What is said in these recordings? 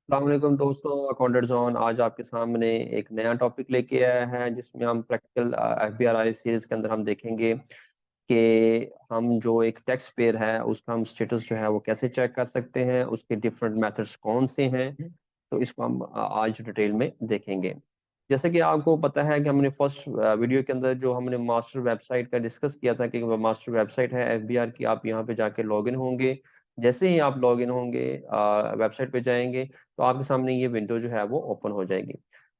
वालेकुम दोस्तों, accountant zone आज आपके सामने एक नया टॉपिक लेके आया है जिसमें हम प्रैक्टिकल एफबीआरआई सीरीज के अंदर हम देखेंगे कि हम जो एक टैक्स पेयर है उसका हम स्टेटस जो है वो कैसे चेक कर सकते हैं, उसके डिफरेंट मेथड्स कौन से हैं। तो इसको हम आज डिटेल में देखेंगे। जैसे कि आपको पता है कि हमने फर्स्ट वीडियो के अंदर जो हमने मास्टर वेबसाइट का डिस्कस किया था कि मास्टर वेबसाइट है एफबीआर की, आप यहाँ पे जाके लॉगिन होंगे। जैसे ही आप लॉगिन होंगे वेबसाइट पे जाएंगे तो आपके सामने ये विंडो जो है वो ओपन हो जाएगी।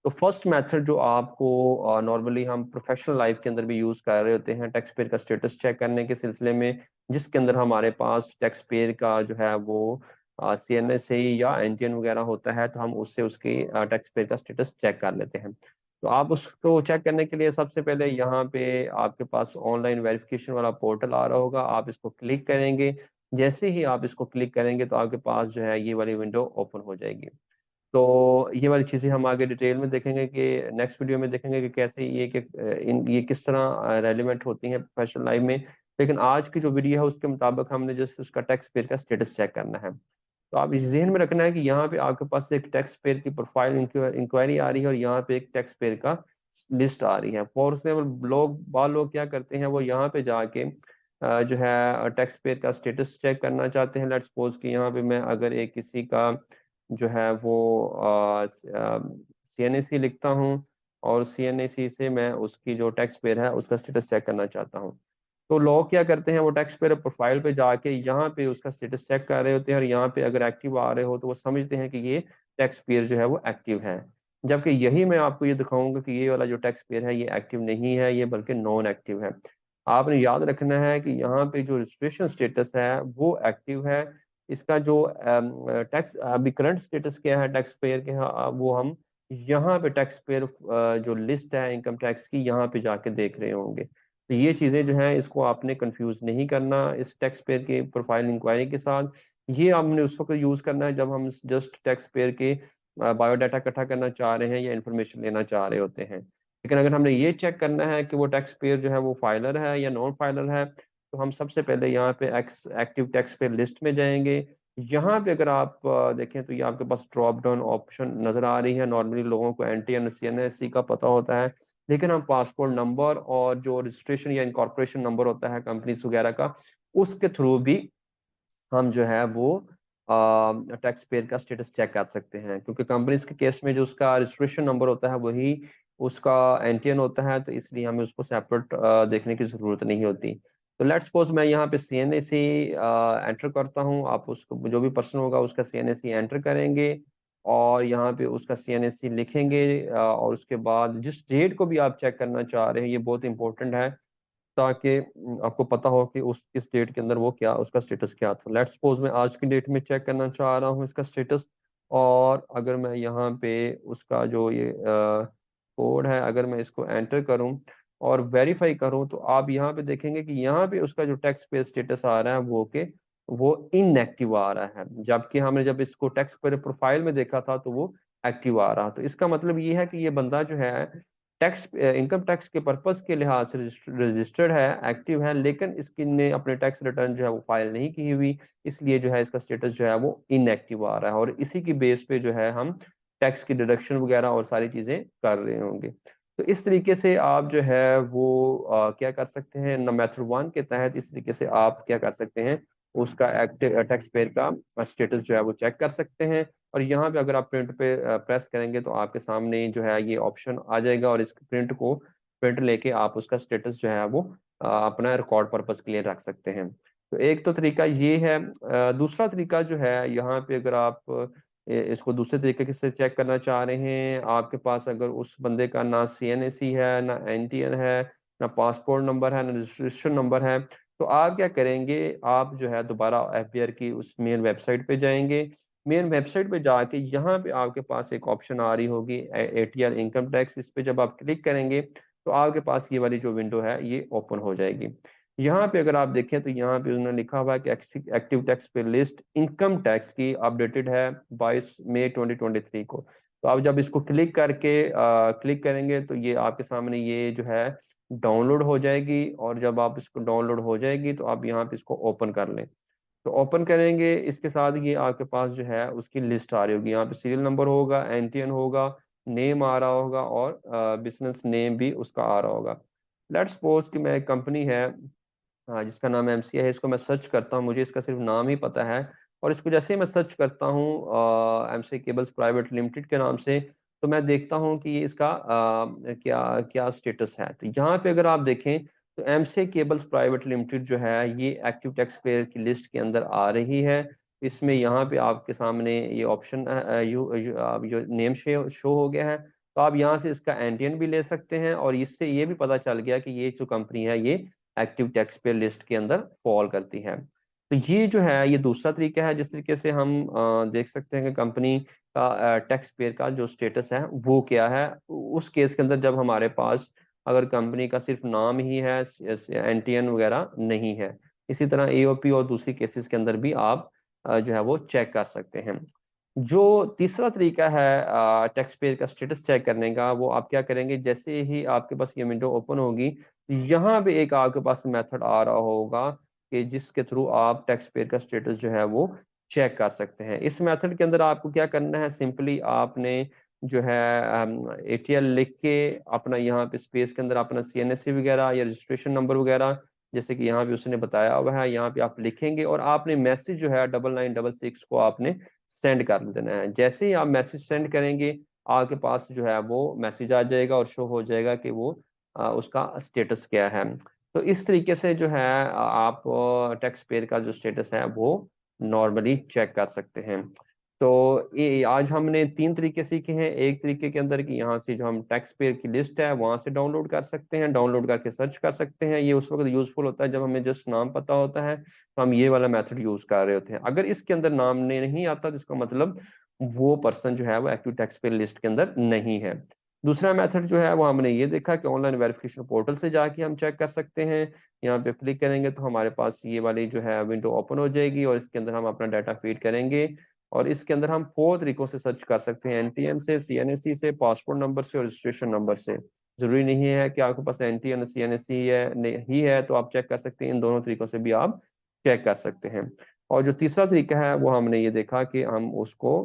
तो फर्स्ट मेथड जो आपको नॉर्मली हम प्रोफेशनल लाइफ के अंदर भी यूज कर रहे होते हैं टैक्स पेयर का स्टेटस चेक करने के सिलसिले में, जिसके अंदर हमारे पास टैक्स पेयर का जो है वो सीएनएसए या एनटीएन वगैरह होता है, तो हम उससे उसकी टैक्स पेयर का स्टेटस चेक कर लेते हैं। तो आप उसको चेक करने के लिए सबसे पहले यहाँ पे आपके पास ऑनलाइन वेरिफिकेशन वाला पोर्टल आ रहा होगा, आप इसको क्लिक करेंगे। जैसे ही आप इसको क्लिक करेंगे तो आपके पास जो है ये वाली विंडो ओपन हो जाएगी। तो ये वाली चीजें हम आगे डिटेल में देखेंगे कि नेक्स्ट वीडियो में देखेंगे कि कैसे ये किस तरह रेलिवेंट होती हैं प्रोफेशनल लाइफ में। लेकिन आज की जो वीडियो है उसके मुताबिक हमने जस्ट उसका टैक्स पेयर का स्टेटस चेक करना है। तो आप इस जहन में रखना है कि यहाँ पे आपके पास एक टैक्स पेयर की प्रोफाइल इंक्वायरी आ रही है और यहाँ पे एक टैक्स पेयर का लिस्ट आ रही है। फॉर एग्जाम्पल लोग क्या करते हैं, वो यहाँ पे जाके जो है टैक्स पेयर का स्टेटस चेक करना चाहते हैं। लेट्स सपोज कि यहाँ पे मैं अगर एक किसी का जो है वो सीएनएसी लिखता हूँ और सीएनएसी से मैं उसकी जो टैक्स पेयर है उसका स्टेटस चेक करना चाहता हूँ। तो लोग क्या करते हैं, वो टैक्स पेयर प्रोफाइल पे जाके यहाँ पे उसका स्टेटस चेक कर रहे होते हैं और यहाँ पे अगर एक्टिव आ रहे हो तो वो समझते हैं कि ये टैक्स पेयर जो है वो एक्टिव है। जबकि यही मैं आपको ये दिखाऊंगा कि ये वाला जो टैक्स पेयर है ये एक्टिव नहीं है, ये बल्कि नॉन एक्टिव है। आपने याद रखना है कि यहाँ पे जो रजिस्ट्रेशन स्टेटस है वो एक्टिव है। इसका जो टैक्स अभी करंट स्टेटस क्या है टैक्स पेयर के, वो हम यहाँ पे टैक्स पेयर जो लिस्ट है इनकम टैक्स की यहाँ पे जाके देख रहे होंगे। तो ये चीजें जो हैं इसको आपने कंफ्यूज नहीं करना इस टैक्स पेयर के प्रोफाइल इंक्वायरी के साथ। ये हमने उस वक्त यूज करना है जब हम जस्ट टैक्स पेयर के बायोडाटा इकट्ठा करना चाह रहे हैं या इन्फॉर्मेशन लेना चाह रहे होते हैं। लेकिन अगर हमने ये चेक करना है कि वो टैक्स पेयर जो है वो फाइलर है या नॉन फाइलर है, तो हम सबसे पहले यहाँ पे एक्टिव टैक्स पेयर लिस्ट में जाएंगे। यहाँ पे अगर आप देखें तो ये आपके पास ड्रॉप डाउन ऑप्शन नजर आ रही है। नॉर्मली लोगों को एनटीएन सीएनएससी का पता होता है, लेकिन हम पासपोर्ट नंबर और जो रजिस्ट्रेशन या इनकॉर्पोरेशन नंबर होता है कंपनीज वगैरह का, उसके थ्रू भी हम जो है वो टैक्स पेयर का स्टेटस चेक कर सकते हैं। क्योंकि कंपनीज के केस में जो उसका रजिस्ट्रेशन नंबर होता है वही उसका एनटीएन होता है, तो इसलिए हमें उसको सेपरेट देखने की जरूरत नहीं होती। तो लेट्स सपोज मैं यहाँ पे सीएनएसी एंटर करता हूँ, आप उसको जो भी पर्सन होगा उसका सीएनएसी एंटर करेंगे और यहाँ पे उसका सीएनएसी लिखेंगे। और उसके बाद जिस डेट को भी आप चेक करना चाह रहे हैं, ये बहुत इंपॉर्टेंट है ताकि आपको पता हो कि उस किस डेट के अंदर वो क्या उसका स्टेटस क्या था। लेट्स सपोज मैं आज की डेट में चेक करना चाह रहा हूँ इसका स्टेटस। और अगर मैं यहाँ पे उसका जो ये कोड है अगर मैं इसको एंटर करूँ और वेरीफाई करूँ, तो आप यहाँ पे देखेंगे कि यहाँ पे उसका जो टैक्स पे स्टेटस आ रहा है वो इनएक्टिव आ रहा है। जबकि हमने जब इसको टैक्स पे प्रोफाइल में देखा था तो वो एक्टिव आ रहा। तो इसका मतलब ये है कि ये बंदा जो है टैक्स इनकम टैक्स के पर्पस के लिहाज से रजिस्टर्ड है, एक्टिव है, लेकिन इसकी ने अपने टैक्स रिटर्न जो है वो फाइल नहीं की हुई। इसलिए जो है इसका स्टेटस जो है वो इनएक्टिव आ रहा है और इसी की बेस पे जो है हम टैक्स की डिडक्शन वगैरह और सारी चीजें कर रहे होंगे। तो इस तरीके से आप जो है वो क्या कर सकते हैं न मेथड वन के तहत, इस तरीके से आप क्या कर सकते हैं उसका एक्टिव टैक्स पेयर का स्टेटस जो है वो चेक कर सकते हैं। और यहाँ पे अगर आप प्रिंट पे प्रेस करेंगे तो आपके सामने जो है ये ऑप्शन आ जाएगा और इस प्रिंट लेके आप उसका स्टेटस जो है वो अपना रिकॉर्ड पर्पस के लिए रख सकते हैं। तो एक तो तरीका ये है। दूसरा तरीका जो है यहाँ पे अगर आप इसको दूसरे तरीके से चेक करना चाह रहे हैं, आपके पास अगर उस बंदे का ना सीएनएसी है ना एनटीएन है ना पासपोर्ट नंबर है ना रजिस्ट्रेशन नंबर है, तो आप क्या करेंगे, आप जो है दोबारा एफबीआर की उस मेन वेबसाइट पे जाएंगे। मेन वेबसाइट पे जाके यहाँ पे आपके पास एक ऑप्शन आ रही होगी एटीआर इनकम टैक्स, इस पे जब आप क्लिक करेंगे तो आपके पास ये वाली जो विंडो है ये ओपन हो जाएगी। यहाँ पे अगर आप देखें तो यहाँ पे उन्होंने लिखा हुआ है कि एक्टिव टैक्स पे लिस्ट इनकम टैक्स की अपडेटेड है 22 मई 2023 को। तो आप जब इसको क्लिक करेंगे तो ये आपके सामने ये जो है डाउनलोड हो जाएगी और जब आप इसको डाउनलोड हो जाएगी तो आप यहाँ पे इसको ओपन कर लें। तो ओपन करेंगे, इसके साथ ये आपके पास जो है उसकी लिस्ट आ रही होगी। यहाँ पे सीरियल नंबर होगा, एनटीएन होगा, नेम आ रहा होगा और बिजनेस नेम भी उसका आ रहा होगा। लेट्स सपोज कि मैं एक कंपनी है जिसका नाम एमसीए है, इसको मैं सर्च करता हूँ, मुझे इसका सिर्फ नाम ही पता है, और इसको जैसे ही मैं सर्च करता हूँ एमसीए केबल्स प्राइवेट लिमिटेड के नाम से, तो मैं देखता हूँ कि ये इसका क्या क्या स्टेटस है। तो यहाँ पे अगर आप देखें तो एमसीए केबल्स प्राइवेट लिमिटेड जो है ये एक्टिव टैक्स पेयर की लिस्ट के अंदर आ रही है। इसमें यहाँ पे आपके सामने ये ऑप्शन जो नेम शो हो गया है, तो आप यहाँ से इसका एनटीएन भी ले सकते हैं, और इससे ये भी पता चल गया कि ये जो कंपनी है ये एक्टिव टैक्स पेयर लिस्ट के अंदर फॉल करती है। तो ये जो है ये दूसरा तरीका है जिस तरीके से हम देख सकते हैं कि कंपनी का टैक्स पेयर का जो स्टेटस है वो क्या है। उस केस के अंदर जब हमारे पास अगर कंपनी का सिर्फ नाम ही है, एनटीएन वगैरह नहीं है। इसी तरह एओपी और दूसरी केसेस के अंदर भी आप जो है वो चेक कर सकते हैं। जो तीसरा तरीका है टैक्स पेयर का स्टेटस चेक करने का, वो आप क्या करेंगे, जैसे ही आपके पास ये विंडो ओपन होगी, यहाँ पे एक आपके पास मेथड आ रहा होगा कि जिसके थ्रू आप टैक्स पेयर का स्टेटस जो है वो चेक कर सकते हैं। इस मेथड के अंदर आपको क्या करना है, सिंपली आपने जो है एटीएल लिख के अपना यहाँ पे स्पेस के अंदर अपना सीएनएससी वगैरह या रजिस्ट्रेशन नंबर वगैरह, जैसे कि यहाँ पे उसने बताया हुआ है, यहाँ पे आप लिखेंगे और आपने मैसेज जो है 9966 को आपने सेंड कर देना है। जैसे ही आप मैसेज सेंड करेंगे, आपके पास जो है वो मैसेज आ जाएगा और शो हो जाएगा कि वो उसका स्टेटस क्या है। तो इस तरीके से जो है आप टैक्स पेयर का जो स्टेटस है वो नॉर्मली चेक कर सकते हैं। तो ये आज हमने तीन तरीके सीखे हैं। एक तरीके के अंदर कि यहाँ से जो हम टैक्स पेयर की लिस्ट है वहां से डाउनलोड कर सकते हैं, डाउनलोड करके सर्च कर सकते हैं। ये उस वक्त यूजफुल होता है जब हमें जस्ट नाम पता होता है, तो हम ये वाला मेथड यूज कर रहे होते हैं। अगर इसके अंदर नाम नहीं आता तो इसका मतलब वो पर्सन जो है वो एक्टिव टैक्स पेयर लिस्ट के अंदर नहीं है। दूसरा मेथड जो है वो हमने ये देखा कि ऑनलाइन वेरिफिकेशन पोर्टल से जाके हम चेक कर सकते हैं। यहाँ पे क्लिक करेंगे तो हमारे पास ये वाली जो है विंडो ओपन हो जाएगी और इसके अंदर हम अपना डाटा फीड करेंगे, और इसके अंदर हम 4 तरीकों से सर्च कर सकते हैं, एनटीएन से, सीएनएससी से, पासपोर्ट नंबर से और रजिस्ट्रेशन नंबर से। जरूरी नहीं है कि आपके पास एनटीएन सीएनएससी है नहीं है तो आप चेक कर सकते हैं, इन दोनों तरीकों से भी आप चेक कर सकते हैं। और जो तीसरा तरीका है वो हमने ये देखा कि हम उसको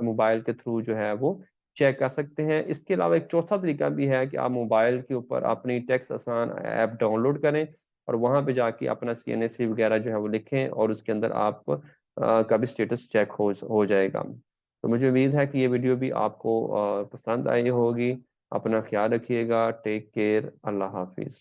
मोबाइल के थ्रू जो है वो चेक कर सकते हैं। इसके अलावा एक चौथा तरीका भी है कि आप मोबाइल के ऊपर अपनी टैक्स आसान ऐप डाउनलोड करें और वहां पे जाके अपना सीएनएससी वगैरह जो है वो लिखें और उसके अंदर आप का भी स्टेटस चेक हो जाएगा। तो मुझे उम्मीद है कि ये वीडियो भी आपको पसंद आई होगी। अपना ख्याल रखिएगा। Take care. अल्लाह हाफिज।